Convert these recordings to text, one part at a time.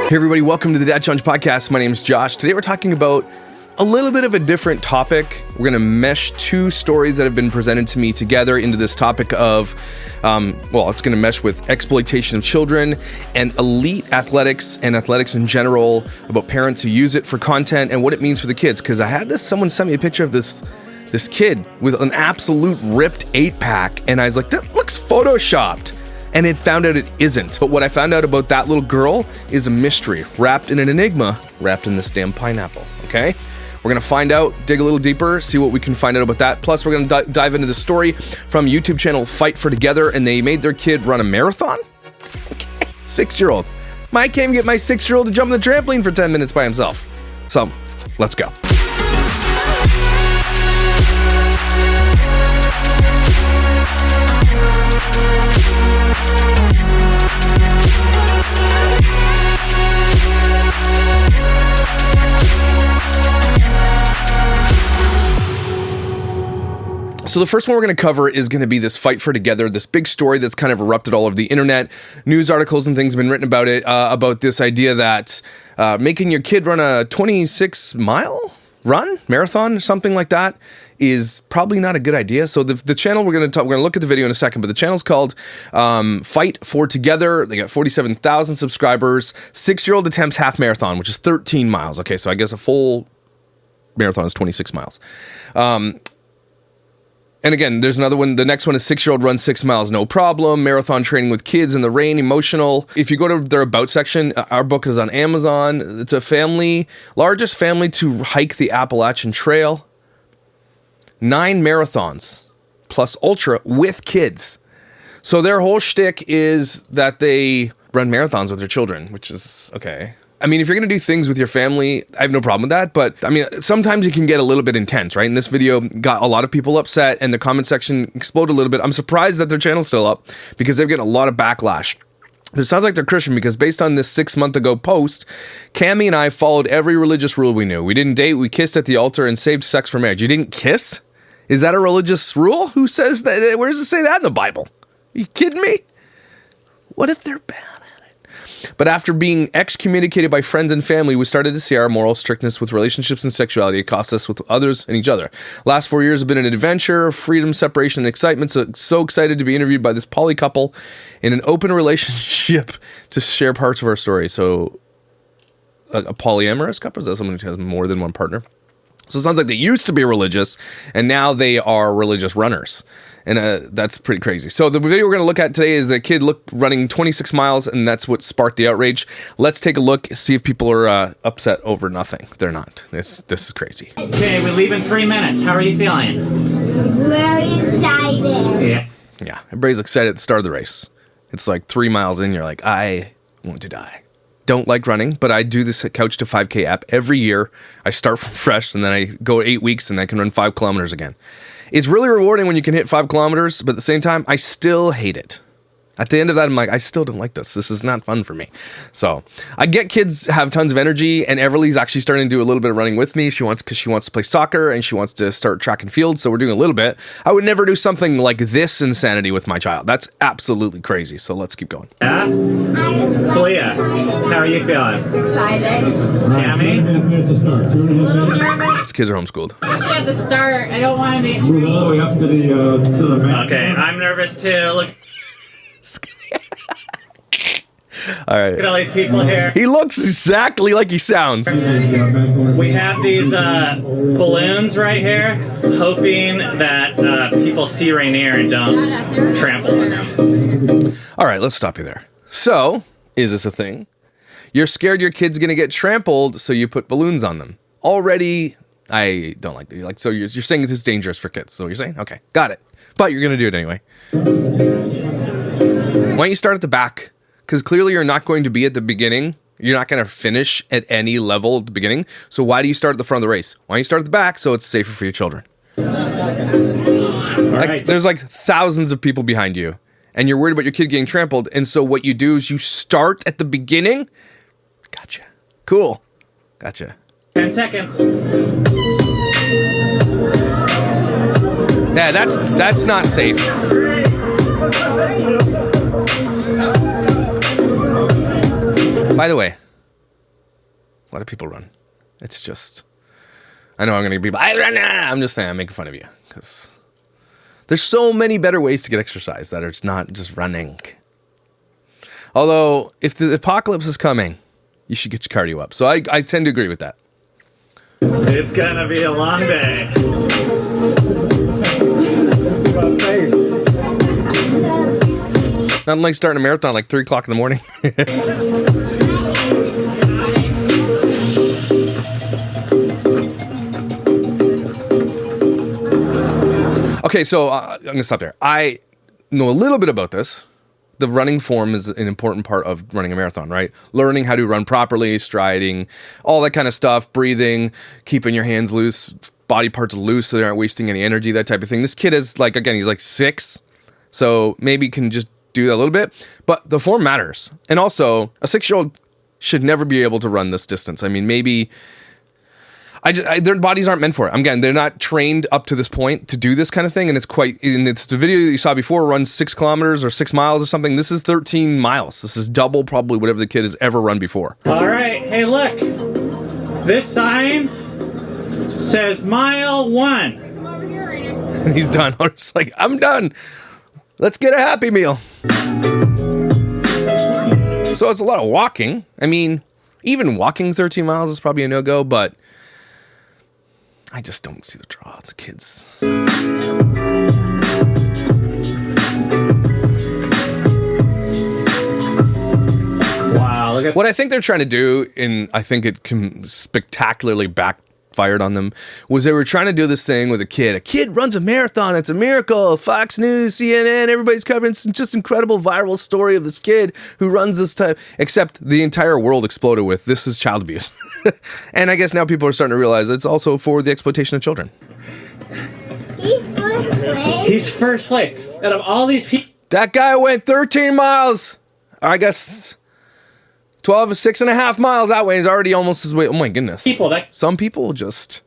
Hey everybody, welcome to the Dad Challenge Podcast. My name is Josh. Today we're talking about a little bit of a different topic. We're going to mesh two stories that have been presented to me together into this topic of, it's going to mesh with exploitation of children and elite athletics and athletics in general, about parents who use it for content and what it means for the kids. Because I had someone sent me a picture of this kid with an absolute ripped 8-pack, and I was like, that looks photoshopped. And it found out it isn't. But what I found out about that little girl is a mystery, wrapped in an enigma, wrapped in this damn pineapple, okay? We're gonna find out, dig a little deeper, see what we can find out about that. Plus, we're gonna dive into the story from YouTube channel Fight for Together, and they made their kid run a marathon? Okay. 6-year-old. I can't even get my 6-year-old to jump on the trampoline for 10 minutes by himself. So, let's go. So the first one we're going to cover is going to be this Fight for Together, this big story that's kind of erupted all over the internet. News articles and things have been written about it, about this idea that making your kid run a 26-mile marathon, something like that, is probably not a good idea. So the channel, we're going to look at the video in a second, but the channel's called Fight for Together. They got 47,000 subscribers. 6-year-old attempts half marathon, which is 13 miles. Okay, so I guess a full marathon is 26 miles. And again, there's another one. The next one is 6-year-old runs 6 miles, no problem. Marathon training with kids in the rain, emotional. If you go to their About section, our book is on Amazon. It's a largest family to hike the Appalachian Trail. 9 marathons plus ultra with kids. So their whole shtick is that they run marathons with their children, which is okay. I mean, if you're going to do things with your family, I have no problem with that. But I mean, sometimes it can get a little bit intense, right? And this video got a lot of people upset and the comment section exploded a little bit. I'm surprised that their channel's still up because they've getting a lot of backlash. It sounds like they're Christian because based on this 6-month ago post, Cammie and I followed every religious rule we knew. We didn't date, we kissed at the altar and saved sex for marriage. You didn't kiss? Is that a religious rule? Who says that? Where does it say that in the Bible? Are you kidding me? What if they're bad? But after being excommunicated by friends and family, we started to see our moral strictness with relationships and sexuality. It cost us with others and each other. Last 4 years have been an adventure, freedom, separation, and excitement. So excited to be interviewed by this poly couple in an open relationship to share parts of our story. So a polyamorous couple? Is that someone who has more than one partner? So it sounds like they used to be religious, and now they are religious runners. And that's pretty crazy. So the video we're going to look at today is a kid running 26 miles, and that's what sparked the outrage. Let's take a look, see if people are upset over nothing. They're not. This is crazy. Okay, we leave in 3 minutes. How are you feeling? Very excited. Yeah, everybody's excited at the start of the race. It's like 3 miles in, you're like, I want to die. Don't like running, but I do this Couch to 5K app every year. I start from fresh, and then I go 8 weeks, and I can run 5 kilometers again. It's really rewarding when you can hit 5 kilometers, but at the same time, I still hate it. At the end of that, I'm like, I still don't like this. This is not fun for me. So I get kids have tons of energy, and Everly's actually starting to do a little bit of running with me. Because she wants to play soccer and she wants to start track and field. So we're doing a little bit. I would never do something like this insanity with my child. That's absolutely crazy. So let's keep going. Yeah? Fleia, how are you feeling? Excited. Cammie? A little nervous. These kids are homeschooled. Especially at the start. I don't want to be. Move all the way up to the mat. Okay, I'm nervous too. Look All right. at all these people here. He looks exactly like he sounds. We have these balloons right here, hoping that people see Rainier and don't trample on them. All right, let's stop you there. So, is this a thing? You're scared your kid's going to get trampled, so you put balloons on them. Already, I don't like that. So you're saying this is dangerous for kids. So what you're saying? Okay, got it. But you're going to do it anyway. Why don't you start at the back? Because clearly you're not going to be at the beginning. You're not going to finish at any level at the beginning. So why do you start at the front of the race? Why don't you start at the back so it's safer for your children? Right. There's like thousands of people behind you, and you're worried about your kid getting trampled. And so what you do is you start at the beginning. Gotcha. Cool. Gotcha. 10 seconds. Yeah, that's not safe. By the way, A lot of people run. It's just, I know I'm going to be, I'm just saying, I'm making fun of you because there's so many better ways to get exercise that it's not just running. Although, if the apocalypse is coming, you should get your cardio up. So I tend to agree with that. It's gonna be a long day. Nothing like starting a marathon like 3 o'clock in the morning. Okay, so I'm going to stop there. I know a little bit about this. The running form is an important part of running a marathon, right? Learning how to run properly, striding, all that kind of stuff, breathing, keeping your hands loose, body parts loose so they aren't wasting any energy, that type of thing. This kid is like, again, he's like 6, so maybe he can just do that a little bit, but the form matters. And also, a 6-year-old should never be able to run this distance. I mean, maybe their bodies aren't meant for it. Again, they're not trained up to this point to do this kind of thing, and it's the video that you saw before runs 6 kilometers or 6 miles or something. This is 13 miles. This is double probably whatever the kid has ever run before. All right, hey, look. This sign says mile 1. And he's done. I'm just like, I'm done. Let's get a Happy Meal. So it's a lot of walking. I mean, even walking 13 miles is probably a no-go, but I just don't see the draw. The kids. Wow, look at What I think they're trying to do, and I think it spectacularly backfired on them, was they were trying to do this thing with a kid. A kid runs a marathon. It's a miracle. Fox News, CNN, everybody's covering. It's just incredible viral story of this kid who runs this type. Except the entire world exploded with, this is child abuse. And I guess now people are starting to realize it's also for the exploitation of children. He's first place. Out of all these people. That guy went 13 miles. I guess 6.5 miles that way. He's already almost his way. Oh my goodness. Some people just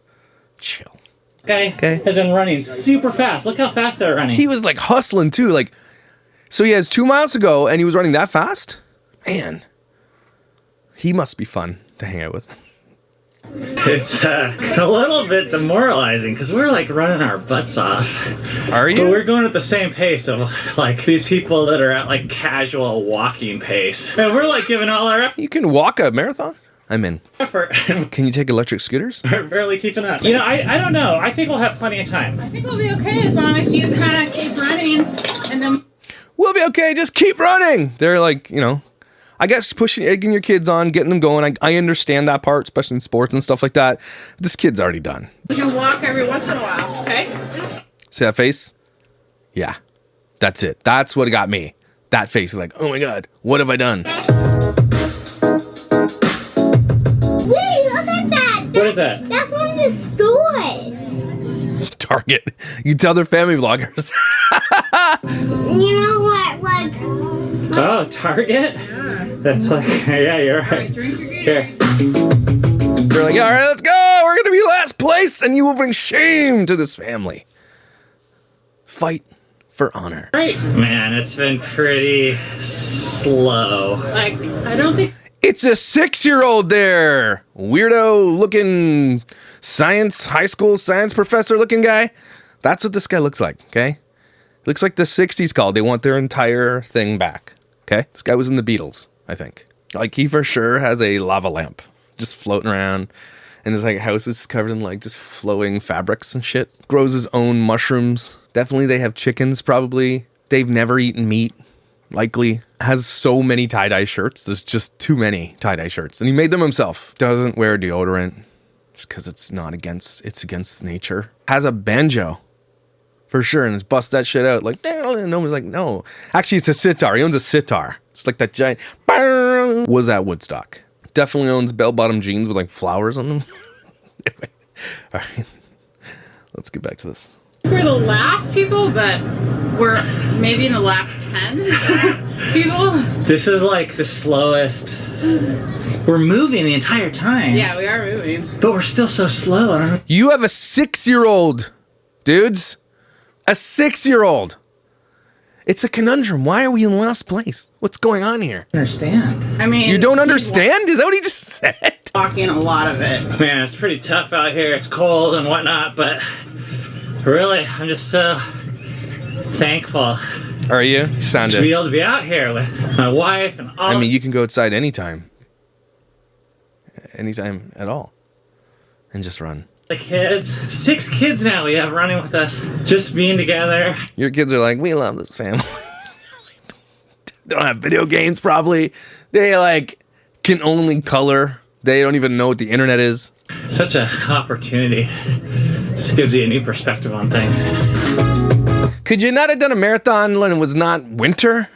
chill. Guy has been running super fast. Look how fast they're running. He was like hustling too. Like, so he has 2 miles to go and he was running that fast? Man, he must be fun to hang out with. It's a little bit demoralizing because we're like running our butts off. Are you? But we're going at the same pace of like these people that are at like casual walking pace. And we're like giving all our You can walk a marathon? I'm in. effort. Can you take electric scooters? We're barely keeping up. You know, I don't know. I think we'll have plenty of time. I think we'll be okay as long as you kind of keep running and then. We'll be okay. Just keep running. They're like, you know, I guess egging your kids on, getting them going. I understand that part, especially in sports and stuff like that. This kid's already done. You can walk every once in a while, okay? See that face? Yeah. That's it. That's what got me. That face is like, oh my God, what have I done? Wait, look at that! What is that? That's one of the stores. Target. You tell they're family vloggers. You know what, like... Oh, Target? That's like, yeah, you're right. Drink your Here. They're like, all right, let's go. We're going to be last place, and you will bring shame to this family. Fight for honor. Great. Man, it's been pretty slow. Like, I don't think... It's a 6-year-old there. Weirdo looking high school science professor looking guy. That's what this guy looks like, okay? Looks like the 60s called. They want their entire thing back, okay? This guy was in the Beatles, I think. Like, he for sure has a lava lamp just floating around. And his like house is covered in like just flowing fabrics and shit. Grows his own mushrooms. Definitely they have chickens probably. They've never eaten meat. Likely. Has so many tie-dye shirts. There's just too many tie-dye shirts. And he made them himself. Doesn't wear deodorant. Just because it's against nature. Has a banjo. For sure. And bust that shit out. Like, no one's like, no. Actually, it's a sitar. He owns a sitar. It's like that giant. Was at Woodstock. Definitely owns bell-bottom jeans with like flowers on them. Anyway. All right. Let's get back to this. We're the last people, but we're maybe in the last 10 people. This is like the slowest. We're moving the entire time. Yeah, we are moving. But we're still so slow. I don't know. You have a 6-year-old, dudes. A 6-year-old. It's a conundrum. Why are we in last place? What's going on here? I understand. I mean, You don't understand? Is that what he just said? Walking a lot of it. Man, it's pretty tough out here. It's cold and whatnot, but really, I'm just so thankful Are you? You to sounded. be able to be out here with my wife and all. I mean, you can go outside anytime. Anytime at all. And just run. the kids. 6 kids now we have running with us. Just being together. Your kids are like, we love this family. They don't have video games, probably. They, like, can only color. They don't even know what the internet is. Such an opportunity. Just gives you a new perspective on things. Could you not have done a marathon when it was not winter?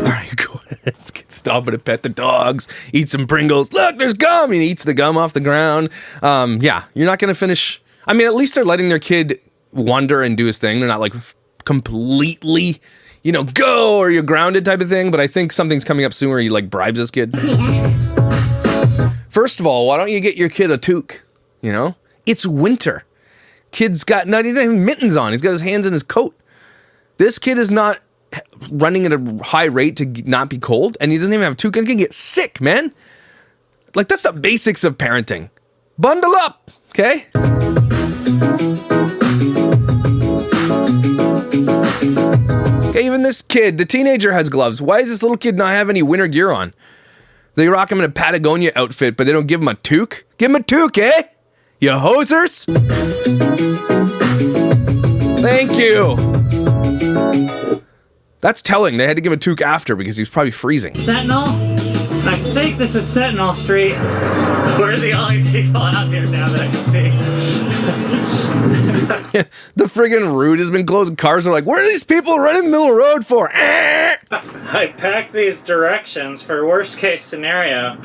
Alright, go ahead. Let's get stopping to pet the dogs, eat some Pringles. Look, there's gum! And he eats the gum off the ground. Yeah, you're not gonna finish. I mean, at least they're letting their kid wander and do his thing. They're not like completely, you know, go or you're grounded type of thing. But I think something's coming up soon where he like bribes this kid. First of all, why don't you get your kid a toque? You know? It's winter. Kid's got not even mittens on. He's got his hands in his coat. This kid is not running at a high rate to not be cold, and he doesn't even have a toque. He can get sick, man. Like, that's the basics of parenting. Bundle up, okay? Okay, even this kid, the teenager, has gloves. Why does this little kid not have any winter gear on? They rock him in a Patagonia outfit, but they don't give him a toque? Give him a toque, eh? You hosers? Thank you. That's telling. They had to give him a toque after because he was probably freezing. Sentinel? I think this is Sentinel Street. We're the only people out here now that I can see. The friggin' route has been closed. Cars are like, where are these people running in the middle of the road for? I packed these directions for worst case scenario.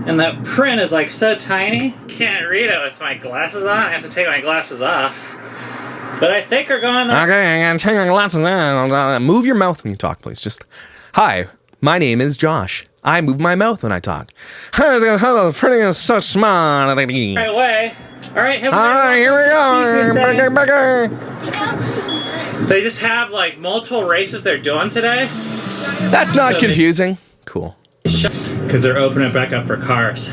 And that print is like so tiny. Can't read it with my glasses on. I have to take my glasses off. But I think we're going the Okay, I'm taking my glasses on. Move your mouth when you talk, please. Just, hi, my name is Josh. I move my mouth when I talk. Hello, printing is so smart. right way. Alright, All right, here we go. They just have like multiple races they're doing today. That's not So confusing. Cool. Because they're opening it back up for cars.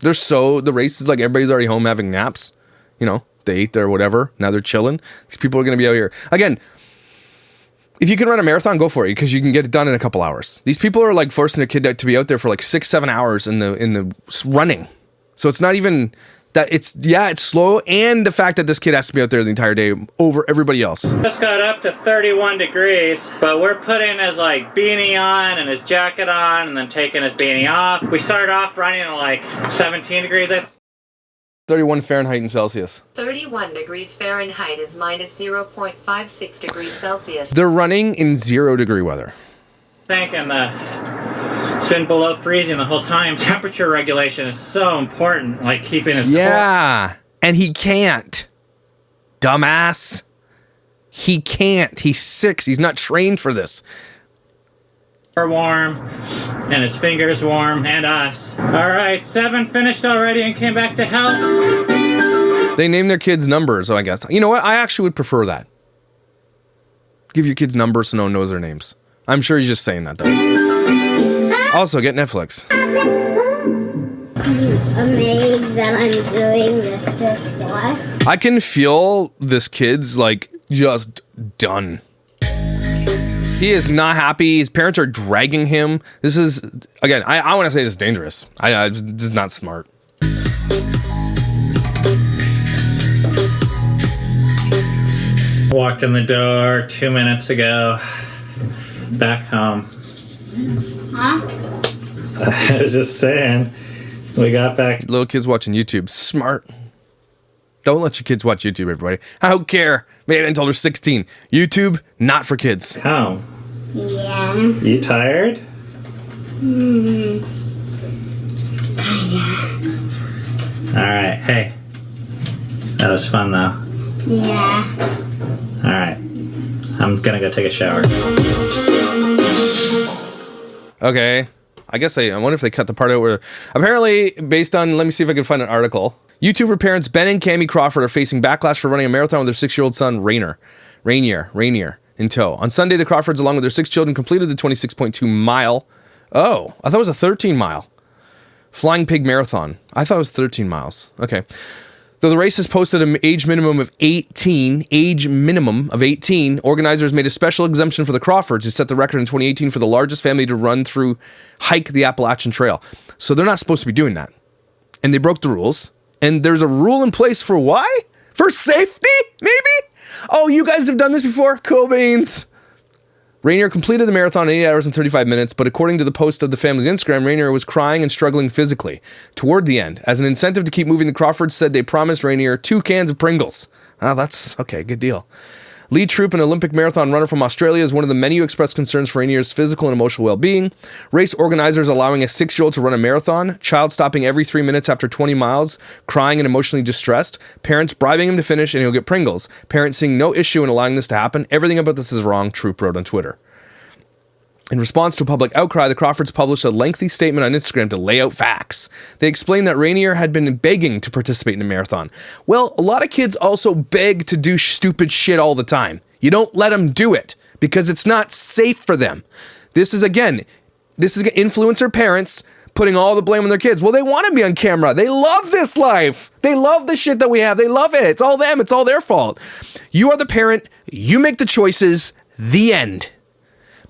The race is like everybody's already home having naps. You know, they ate their whatever. Now they're chilling. These people are going to be out here. Again, if you can run a marathon, go for it because you can get it done in a couple hours. These people are like forcing their kid to be out there for like 6-7 hours in the running. So it's not even that it's slow, and the fact that this kid has to be out there the entire day over everybody else. Just got up to 31 degrees, but we're putting his like beanie on and his jacket on and then taking his beanie off. We started off running at like 17 degrees. 31 Fahrenheit and Celsius. 31 degrees Fahrenheit is minus 0.56 degrees Celsius. They're running in 0-degree weather. Thinking it's been below freezing the whole time. Temperature regulation is so important, like keeping his Yeah, and he can't. Dumbass. He can't. He's 6. He's not trained for this. core warm and his fingers warm and us. All right, 7 finished already and came back to health. They name their kids numbers, so I guess. You know what? I actually would prefer that. Give your kids numbers so no one knows their names. I'm sure he's just saying that, though. Also, get Netflix. Amazed that I'm doing this before. I can feel this kid's, like, just done. He is not happy. His parents are dragging him. This is, again, I want to say this is dangerous. This is not smart. Walked in the door 2 minutes ago. Back home. Huh? I was just saying, we got back. Little kids watching YouTube. Smart. Don't let your kids watch YouTube, everybody. I don't care. Maybe until they're 16. YouTube, not for kids. Home. Yeah. You tired? Alright, hey. That was fun though. Yeah. Alright. I'm gonna go take a shower. Okay. I guess I wonder if they cut the part out where apparently based on, let me see if I can find an article. YouTuber parents Ben and Cammie Crawford are facing backlash for running a marathon with their 6-year-old son Rainier. in tow. On Sunday, the Crawfords, along with their 6 children, completed the 26.2 mile. Oh, I thought it was a 13 mile Flying Pig Marathon. I thought it was 13 miles. Okay. Though the race has posted an age minimum of 18, organizers made a special exemption for the Crawfords, who set the record in 2018 for the largest family to hike the Appalachian Trail. So they're not supposed to be doing that. And they broke the rules. And there's a rule in place for why? For safety, maybe? Oh, you guys have done this before? Cool beans. Rainier completed the marathon in 8 hours and 35 minutes, but according to the post of the family's Instagram, Rainier was crying and struggling physically toward the end. As an incentive to keep moving, the Crawfords said they promised Rainier 2 cans of Pringles. Oh, that's okay, good deal. Lee Troop, an Olympic marathon runner from Australia, is one of the many who expressed concerns for Rainier's physical and emotional well-being. Race organizers allowing a 6-year-old to run a marathon, child stopping every 3 minutes after 20 miles, crying and emotionally distressed, parents bribing him to finish and he'll get Pringles, parents seeing no issue in allowing this to happen. Everything about this is wrong, Troop wrote on Twitter. In response to a public outcry, the Crawfords published a lengthy statement on Instagram to lay out facts. They explained that Rainier had been begging to participate in the marathon. Well, a lot of kids also beg to do stupid shit all the time. You don't let them do it because it's not safe for them. This is influencer parents putting all the blame on their kids. Well, they want to be on camera. They love this life. They love the shit that we have. They love it. It's all them. It's all their fault. You are the parent. You make the choices. The end.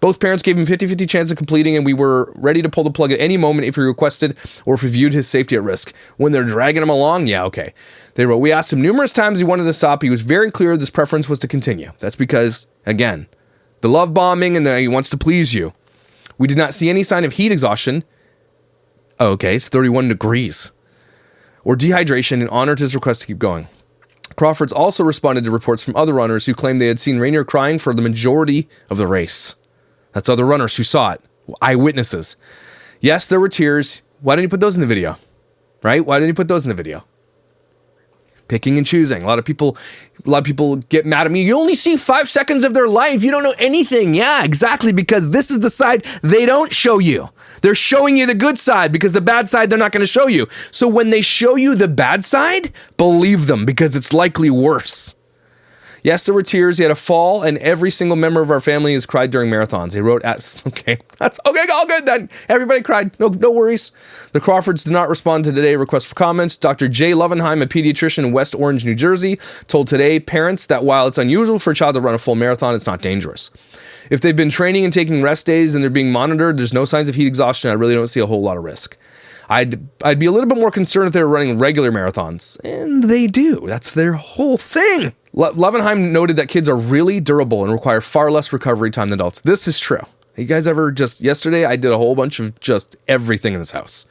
Both parents gave him 50-50 chance of completing, and we were ready to pull the plug at any moment if he requested or if we viewed his safety at risk. When they're dragging him along, yeah, okay. They wrote, we asked him numerous times he wanted to stop. He was very clear this preference was to continue. That's because, again, the love bombing and he wants to please you. We did not see any sign of heat exhaustion. Oh, okay, it's 31 degrees. Or dehydration, and honored his request to keep going. Crawfords also responded to reports from other runners who claimed they had seen Rainier crying for the majority of the race. That's other runners who saw it. Eyewitnesses. Yes, there were tears. Why didn't you put those in the video? Right? Why didn't you put those in the video? Picking and choosing. A lot of people get mad at me. You only see 5 seconds of their life. You don't know anything. Yeah, exactly. Because this is the side they don't show you. They're showing you the good side because the bad side they're not going to show you. So when they show you the bad side, believe them because it's likely worse. Yes, there were tears. He had a fall, and every single member of our family has cried during marathons. He wrote, okay, that's okay, all good then. Everybody cried. No worries. The Crawfords did not respond to today's request for comments. Dr. Jay Lovenheim, a pediatrician in West Orange, New Jersey, told Today parents that while it's unusual for a child to run a full marathon, it's not dangerous. If they've been training and taking rest days and they're being monitored, there's no signs of heat exhaustion. I really don't see a whole lot of risk. I'd be a little bit more concerned if they were running regular marathons. And they do. That's their whole thing. Lovenheim noted that kids are really durable and require far less recovery time than adults. This is true. You guys ever yesterday I did a whole bunch of just everything in this house.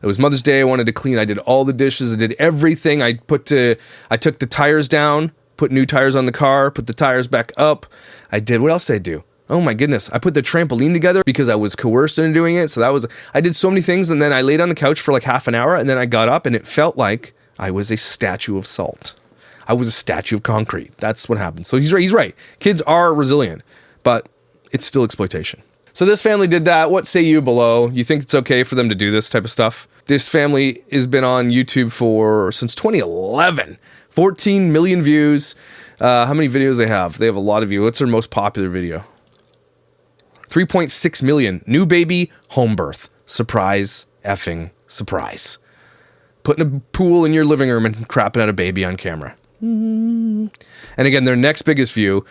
It was Mother's Day. I wanted to clean. I did all the dishes. I did everything. I took the tires down, put new tires on the car, put the tires back up. What else did I do? Oh my goodness. I put the trampoline together because I was coerced into doing it. So I did so many things, and then I laid on the couch for like half an hour, and then I got up and it felt like I was a statue of salt. I was a statue of concrete. That's what happened. So he's right. Kids are resilient, but it's still exploitation. So this family did that. What say you below? You think it's okay for them to do this type of stuff? This family has been on YouTube since 2011. 14 million views. How many videos they have? They have a lot of views. What's their most popular video? 3.6 million. New baby, home birth. Surprise, effing surprise. Putting a pool in your living room and crapping out a baby on camera. And again, their next biggest view,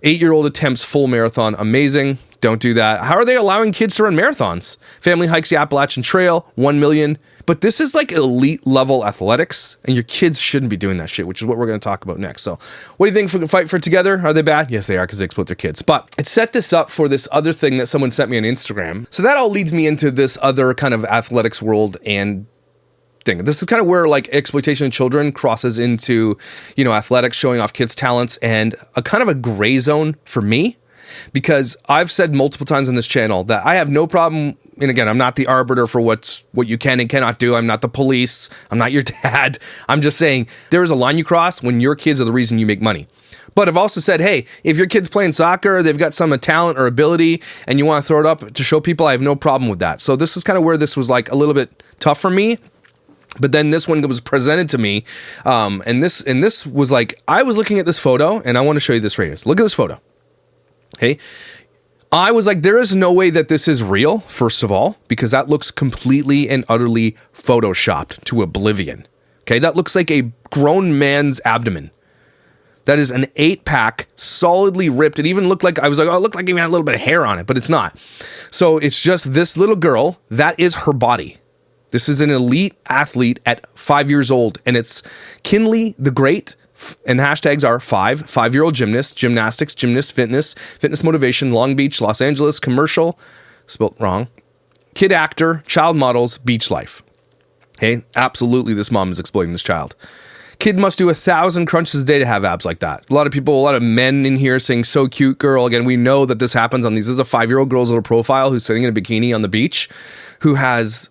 8-year-old attempts full marathon. Amazing. Don't do that. How are they allowing kids to run marathons? Family hikes the Appalachian Trail, 1 million. But this is like elite level athletics, and your kids shouldn't be doing that shit, which is what we're going to talk about next. So what do you think for the Fight for Together? Are they bad? Yes, they are, because they exploit their kids. But it set this up for this other thing that someone sent me on Instagram. So that all leads me into this other kind of athletics world and thing. This is kind of where like exploitation of children crosses into, athletics, showing off kids' talents, and a kind of a gray zone for me. Because I've said multiple times on this channel that I have no problem, and again, I'm not the arbiter for what you can and cannot do. I'm not the police. I'm not your dad. I'm just saying there is a line you cross when your kids are the reason you make money. But I've also said, hey, if your kid's playing soccer, they've got some talent or ability, and you want to throw it up to show people, I have no problem with that. So this is kind of where this was like a little bit tough for me. But then this one was presented to me, and this was like, I was looking at this photo, and I want to show you this right here. Look at this photo. Okay. I was like, there is no way that this is real, first of all, because that looks completely and utterly photoshopped to oblivion. Okay. That looks like a grown man's abdomen. That is an 8-pack, solidly ripped. It even looked like, I was like, oh, it looked like it had a little bit of hair on it, but it's not. So it's just this little girl. That is her body. This is an elite athlete at 5 years old. And it's Kynlee the Great. And hashtags are 5-year-old gymnast, gymnastics, gymnast, fitness motivation, Long Beach, Los Angeles, commercial, spelt wrong, kid actor, child models, beach life. Okay, absolutely this mom is exploiting this child. Kid must do 1,000 crunches a day to have abs like that. A lot of men in here saying, so cute, girl. Again, we know that this happens on these. This is a 5-year-old girl's little profile who's sitting in a bikini on the beach, who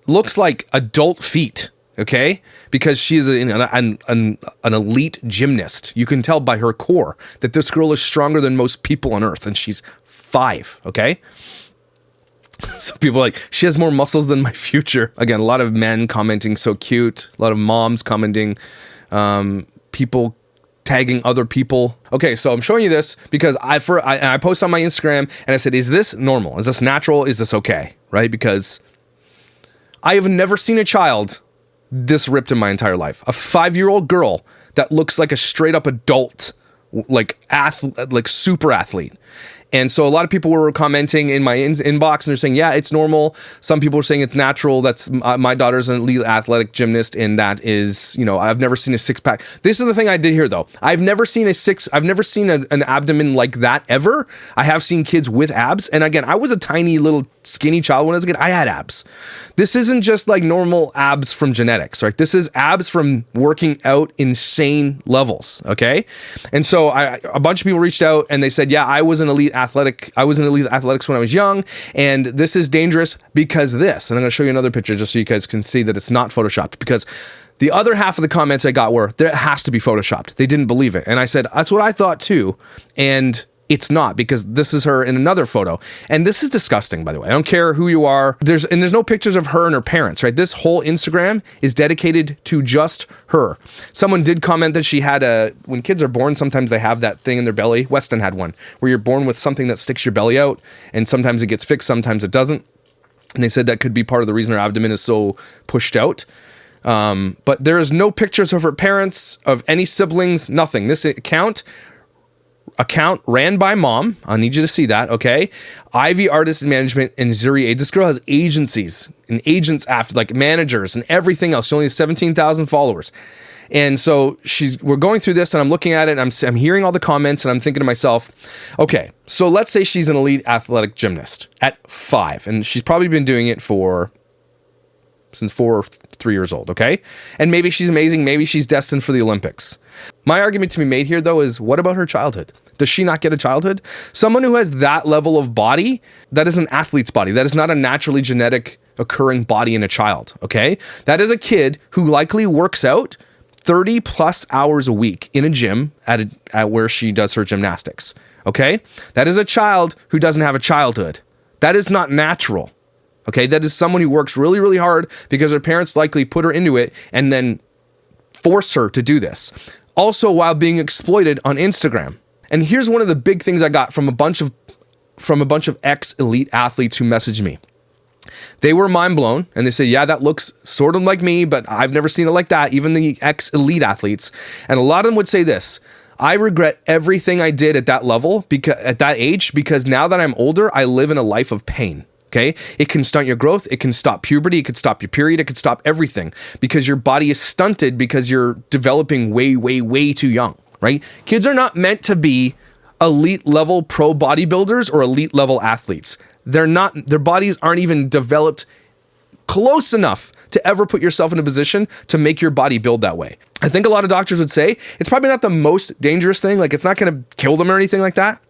looks like adult feet, okay? Because she is an elite gymnast. You can tell by her core that this girl is stronger than most people on earth, and she's 5, okay? So people are like, she has more muscles than my future. Again, a lot of men commenting, so cute. A lot of moms commenting, people tagging other people. Okay, so I'm showing you this because I post on my Instagram and I said, is this normal? Is this natural? Is this okay? Right? Because I have never seen a child this ripped in my entire life. A 5-year-old girl that looks like a straight up adult, like super athlete. And so a lot of people were commenting in my inbox and they're saying, yeah, it's normal. Some people are saying it's natural. That's my daughter's an elite athletic gymnast. And that is, I've never seen a 6-pack. This is the thing I did here though. I've never seen an abdomen like that ever. I have seen kids with abs. And again, I was a tiny little skinny child when I was a kid. I had abs. This isn't just like normal abs from genetics, right? This is abs from working out insane levels. Okay. And so a bunch of people reached out and they said, yeah, I was in elite athletics when I was young, and this is dangerous because of this. And I'm going to show you another picture just so you guys can see that it's not photoshopped, because the other half of the comments I got were, there has to be photoshopped. They didn't believe it. And I said, that's what I thought too. And it's not, because this is her in another photo. And this is disgusting, by the way. I don't care who you are. There's no pictures of her and her parents, right? This whole Instagram is dedicated to just her. Someone did comment that she had when kids are born, sometimes they have that thing in their belly. Weston had one where you're born with something that sticks your belly out, and sometimes it gets fixed, sometimes it doesn't. And they said that could be part of the reason her abdomen is so pushed out. But there is no pictures of her parents, of any siblings, nothing. This account ran by mom. I need you to see that, okay? Ivy Artist Management and Zuri Aid. This girl has agencies and agents after, like managers and everything else. She only has 17,000 followers. And so we're going through this and I'm looking at it and I'm hearing all the comments and I'm thinking to myself, okay, so let's say she's an elite athletic gymnast at 5, and she's probably been doing it since 4 or 3 years old, okay? And maybe she's amazing, maybe she's destined for the Olympics. My argument to be made here, though, is what about her childhood? Does she not get a childhood? Someone who has that level of body, that is an athlete's body. That is not a naturally genetic occurring body in a child, okay? That is a kid who likely works out 30 plus hours a week in a gym at where she does her gymnastics, okay? That is a child who doesn't have a childhood. That is not natural. Okay, that is someone who works really, really hard because her parents likely put her into it and then force her to do this. Also, while being exploited on Instagram. And here's one of the big things I got from a bunch of ex-elite athletes who messaged me. They were mind blown and they said, yeah, that looks sort of like me, but I've never seen it like that. Even the ex-elite athletes. And a lot of them would say this: I regret everything I did at that level, at that age, because now that I'm older, I live in a life of pain. Okay, it can stunt your growth. It can stop puberty. It could stop your period. It could stop everything because your body is stunted because you're developing way, way, way too young, right? Kids are not meant to be elite level pro bodybuilders or elite level athletes. They're not, their bodies aren't even developed close enough to ever put yourself in a position to make your body build that way. I think a lot of doctors would say it's probably not the most dangerous thing. Like, it's not going to kill them or anything like that.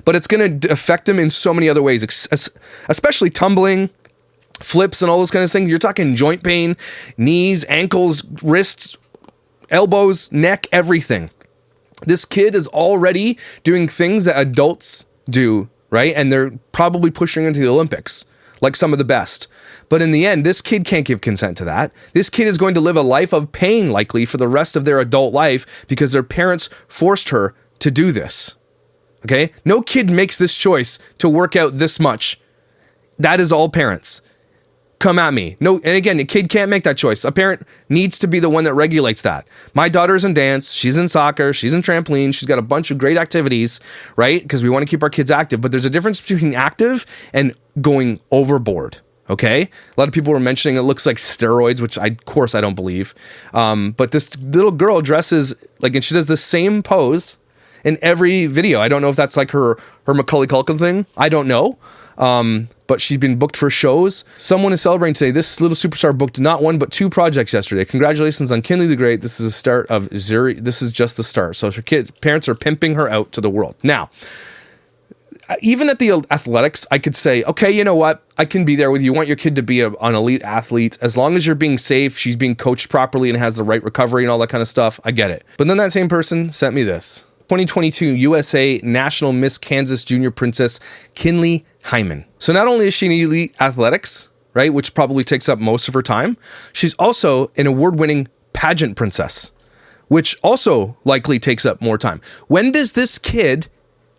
But it's going to affect them in so many other ways, especially tumbling, flips, and all those kind of things. You're talking joint pain, knees, ankles, wrists, elbows, neck, everything. This kid is already doing things that adults do, right? And they're probably pushing into the Olympics, like some of the best. But in the end, this kid can't give consent to that. This kid is going to live a life of pain, likely, for the rest of their adult life because their parents forced her to do this. Okay? No kid makes this choice to work out this much. That is all parents. Come at me. No, and again, a kid can't make that choice. A parent needs to be the one that regulates that. My daughter's in dance, she's in soccer, she's in trampoline, she's got a bunch of great activities, right? Because we want to keep our kids active, but there's a difference between active and going overboard, okay? A lot of people were mentioning it looks like steroids, which of course I don't believe. But this little girl dresses like, and she does the same pose in every video. I don't know if that's like her Macaulay Culkin thing. I don't know. But she's been booked for shows. Someone is celebrating today. This little superstar booked not one, but 2 projects yesterday. Congratulations on Kynlee the Great. This is the start of Zuri. This is just the start. So her parents are pimping her out to the world. Now, even at the athletics, I could say, okay, you know what? I can be there with you. You want your kid to be an elite athlete. As long as you're being safe, she's being coached properly and has the right recovery and all that kind of stuff. I get it. But then that same person sent me this. 2022 USA National Miss Kansas Junior Princess Kynlee Hyman. So not only is she in elite athletics, right, which probably takes up most of her time, she's also an award-winning pageant princess, which also likely takes up more time. When does this kid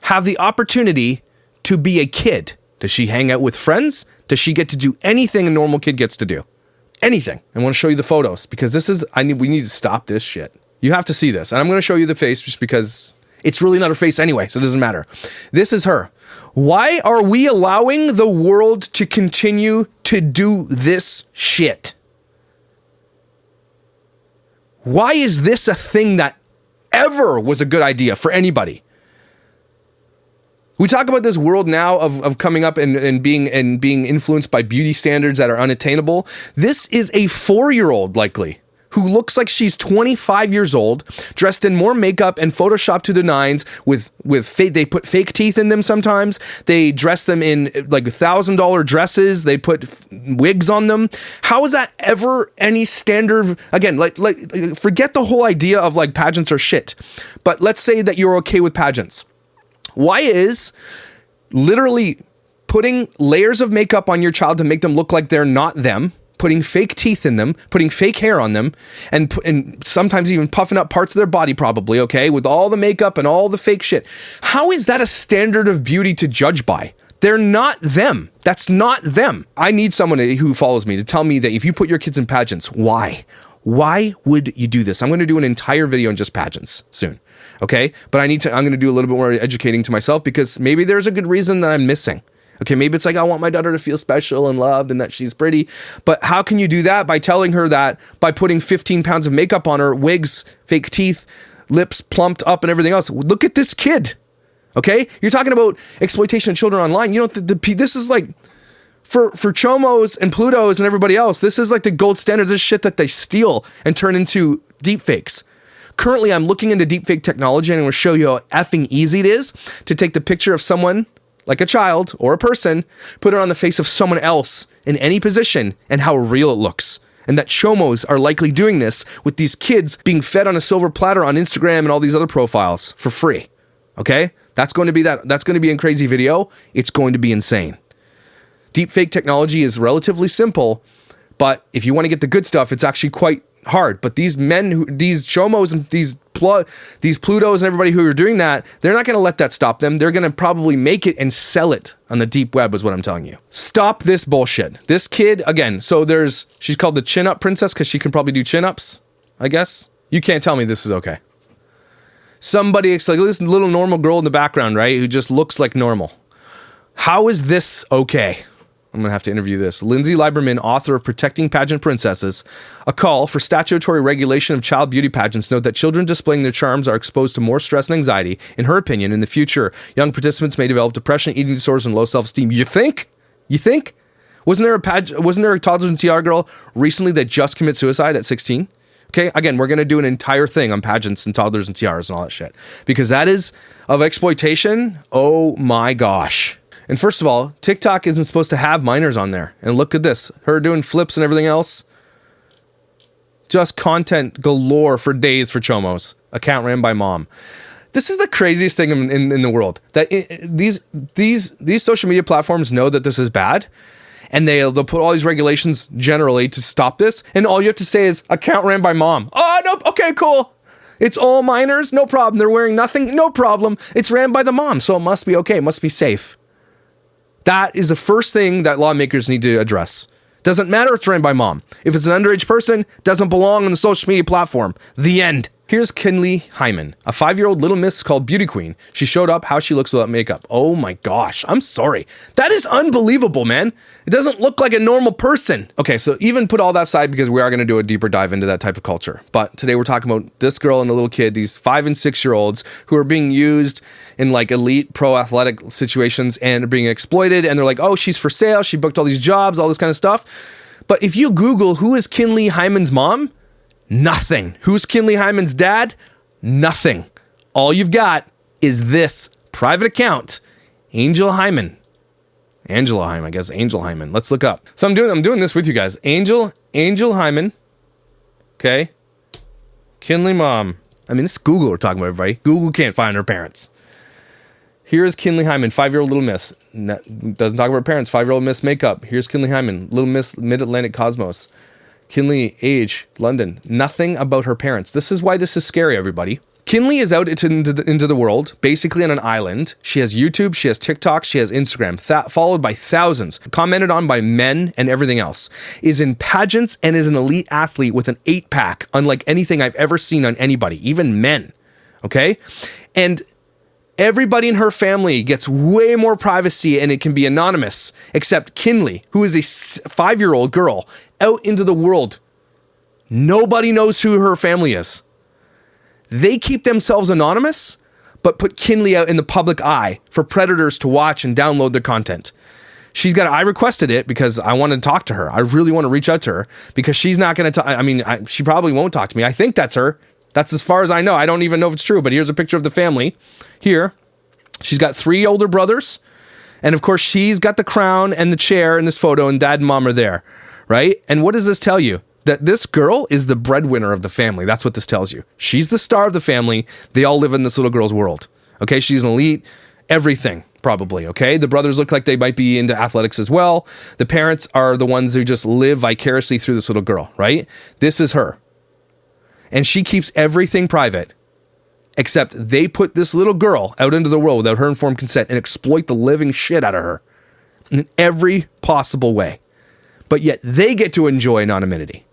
have the opportunity to be a kid? Does she hang out with friends? Does she get to do anything a normal kid gets to do? Anything. I want to show you the photos because we need to stop this shit. You have to see this. And I'm going to show you the face just because it's really not her face anyway, so it doesn't matter. This is her. Why are we allowing the world to continue to do this shit? Why is this a thing that ever was a good idea for anybody? We talk about this world now of coming up and being influenced by beauty standards that are unattainable. This is a 4-year-old likely, who looks like she's 25 years old, dressed in more makeup and Photoshop to the nines with they put fake teeth in them sometimes. They dress them in like $1,000 dresses. They put wigs on them. How is that ever any standard? Again, like forget the whole idea of like pageants are shit. But let's say that you're okay with pageants. Why is literally putting layers of makeup on your child to make them look like they're not them, putting fake teeth in them, putting fake hair on them, and sometimes even puffing up parts of their body probably, okay, with all the makeup and all the fake shit. How is that a standard of beauty to judge by? They're not them. That's not them. I need someone who follows me to tell me that if you put your kids in pageants, why? Why would you do this? I'm going to do an entire video on just pageants soon, okay? But I'm going to do a little bit more educating to myself because maybe there's a good reason that I'm missing. Okay, maybe it's like, I want my daughter to feel special and loved and that she's pretty. But how can you do that? By telling her that, by putting 15 pounds of makeup on her, wigs, fake teeth, lips plumped up and everything else. Look at this kid, okay? You're talking about exploitation of children online. You know, this is like, for Chomos and Plutos and everybody else, this is like the gold standard. This shit that they steal and turn into deep fakes. Currently, I'm looking into deepfake technology and I'm going to show you how effing easy it is to take the picture of someone, like a child or a person, put it on the face of someone else in any position and how real it looks. And that Chomos are likely doing this with these kids being fed on a silver platter on Instagram and all these other profiles for free. Okay? That's going to be a crazy video. It's going to be insane. Deepfake technology is relatively simple, but if you want to get the good stuff, it's actually quite hard. But these these Chomos and these Plutos and everybody who are doing that, they're not going to let that stop them. They're going to probably make it and sell it on the deep web is what I'm telling you. Stop this bullshit. This kid, again, so she's called the chin up princess because she can probably do chin ups, I guess. You can't tell me this is okay. Somebody, it's like this little normal girl in the background, right? Who just looks like normal. How is this okay? I'm going to have to interview this. Lindsay Lieberman, author of Protecting Pageant Princesses, a call for statutory regulation of child beauty pageants, note that children displaying their charms are exposed to more stress and anxiety. In her opinion, in the future, young participants may develop depression, eating disorders, and low self-esteem. You think? Wasn't there a toddler and tiara girl recently that just committed suicide at 16? Okay, again, we're going to do an entire thing on pageants and toddlers and tiaras and all that shit. Because that is of exploitation. Oh my gosh. And first of all, TikTok isn't supposed to have minors on there. And look at this. Her doing flips and everything else. Just content galore for days for Chomos. Account ran by mom. This is the craziest thing in the world. That these social media platforms know that this is bad. And they'll put all these regulations generally to stop this. And all you have to say is, account ran by mom. Oh, no, okay, cool. It's all minors, no problem. They're wearing nothing, no problem. It's ran by the mom, so it must be okay. It must be safe. That is the first thing that lawmakers need to address. Doesn't matter if it's ran by mom. If it's an underage person, doesn't belong on the social media platform. The end. Here's Kynlee Hyman, a 5-year-old little miss called Beauty Queen. She showed up how she looks without makeup. Oh my gosh, I'm sorry. That is unbelievable, man. It doesn't look like a normal person. Okay, so even put all that aside because we are going to do a deeper dive into that type of culture. But today we're talking about this girl and the little kid, these 5 and 6-year-olds who are being used in like elite pro athletic situations and are being exploited. And they're like, oh, she's for sale. She booked all these jobs, all this kind of stuff. But if you Google who is Kynlee Hyman's mom, nothing. Who's Kynlee Hyman's dad? Nothing. All you've got is this private account, Angela Hyman. Let's look up. So I'm doing this with you guys. Angel Hyman. Okay. Kynlee mom. I mean, this is Google we're talking about, everybody. Google can't find her parents. Here's Kynlee Hyman, 5-year-old little miss. Doesn't talk about her parents. 5-year-old miss makeup. Here's Kynlee Hyman, little miss Mid-Atlantic Cosmos. Kynlee, age, London. Nothing about her parents. This is why this is scary, everybody. Kynlee is out into the world, basically on an island. She has YouTube, she has TikTok, she has Instagram, followed by thousands, commented on by men and everything else. Is in pageants and is an elite athlete with an 8-pack, unlike anything I've ever seen on anybody, even men. Okay? And everybody in her family gets way more privacy and it can be anonymous, except Kynlee, who is a 5-year-old girl out into the world. Nobody knows who her family is. They keep themselves anonymous, but put Kynlee out in the public eye for predators to watch and download their content. I requested it because I want to talk to her. I really want to reach out to her because she's not going to she probably won't talk to me. I think that's her. That's as far as I know. I don't even know if it's true, but here's a picture of the family. Here, she's got 3 older brothers. And of course, she's got the crown and the chair in this photo, and dad and mom are there, right? And what does this tell you? That this girl is the breadwinner of the family. That's what this tells you. She's the star of the family. They all live in this little girl's world. Okay, she's an elite, everything, probably, okay? The brothers look like they might be into athletics as well. The parents are the ones who just live vicariously through this little girl, right? This is her. And she keeps everything private, except they put this little girl out into the world without her informed consent and exploit the living shit out of her in every possible way. But yet they get to enjoy anonymity.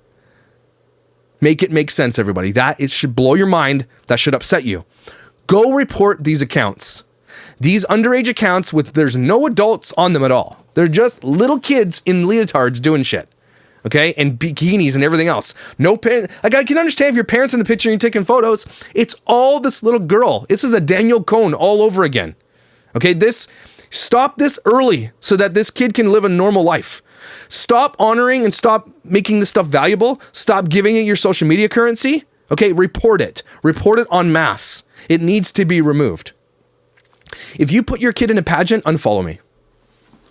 Make it make sense, everybody. It should blow your mind. That should upset you. Go report these accounts. These underage accounts there's no adults on them at all. They're just little kids in leotards doing shit. Okay? And bikinis and everything else. No parent. Like, I can understand if your parents in the picture and you're taking photos. It's all this little girl. This is a Daniel Cohn all over again. Okay? Stop this early so that this kid can live a normal life. Stop honoring and stop making this stuff valuable. Stop giving it your social media currency. Okay, report it. Report it en masse. It needs to be removed. If you put your kid in a pageant, unfollow me.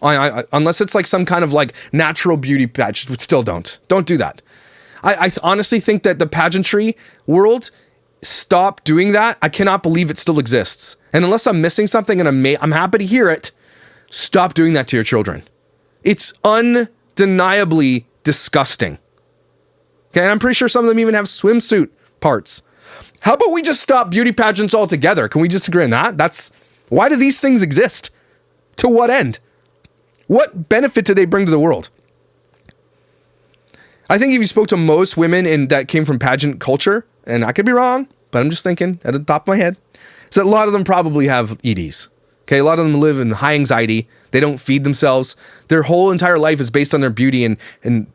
Unless it's like some kind of like natural beauty pageant, still don't. Don't do that. I honestly think that the pageantry world, stop doing that. I cannot believe it still exists. And unless I'm missing something and I'm happy to hear it, stop doing that to your children. It's undeniably disgusting. Okay, and I'm pretty sure some of them even have swimsuit parts. How about we just stop beauty pageants altogether? Can we just agree on that? Why do these things exist? To what end? What benefit do they bring to the world? I think if you spoke to most women that came from pageant culture, and I could be wrong, but I'm just thinking at the top of my head, so a lot of them probably have EDs. Okay, a lot of them live in high anxiety. They don't feed themselves. Their whole entire life is based on their beauty and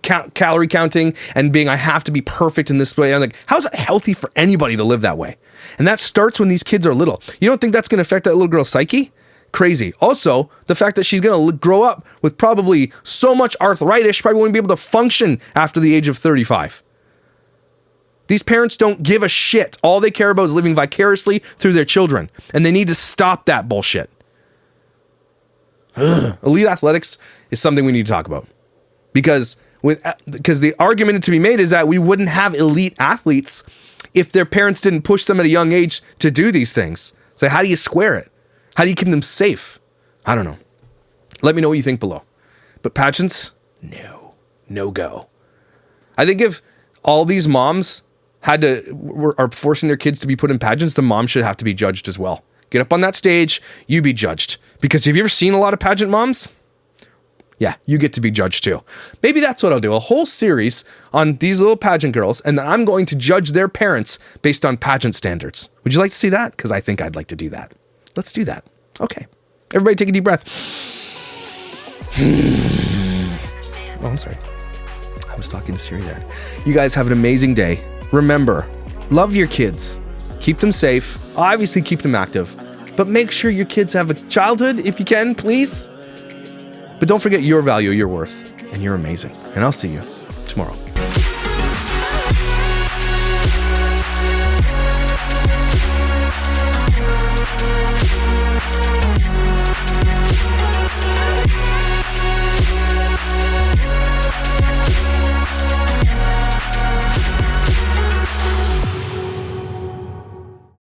calorie counting and being, I have to be perfect in this way. I'm like, how's it healthy for anybody to live that way? And that starts when these kids are little. You don't think that's going to affect that little girl's psyche? Crazy. Also, the fact that she's going to grow up with probably so much arthritis, she probably won't be able to function after the age of 35. These parents don't give a shit. All they care about is living vicariously through their children. And they need to stop that bullshit. Elite athletics is something we need to talk about. Because the argument to be made is that we wouldn't have elite athletes if their parents didn't push them at a young age to do these things. So how do you square it? How do you keep them safe? I don't know. Let me know what you think below. But pageants? No go. I think if all these moms are forcing their kids to be put in pageants, the mom should have to be judged as well. Get up on that stage, you be judged. Because have you ever seen a lot of pageant moms? Yeah, you get to be judged too. Maybe that's what I'll do. A whole series on these little pageant girls, and then I'm going to judge their parents based on pageant standards. Would you like to see that? Because I think I'd like to do that. Let's do that. Okay. Everybody take a deep breath. Oh, I'm sorry. I was talking to Siri there. You guys have an amazing day. Remember, love your kids. Keep them safe. Obviously, keep them active. But make sure your kids have a childhood if you can, please. But don't forget your value, your worth, and you're amazing. And I'll see you tomorrow.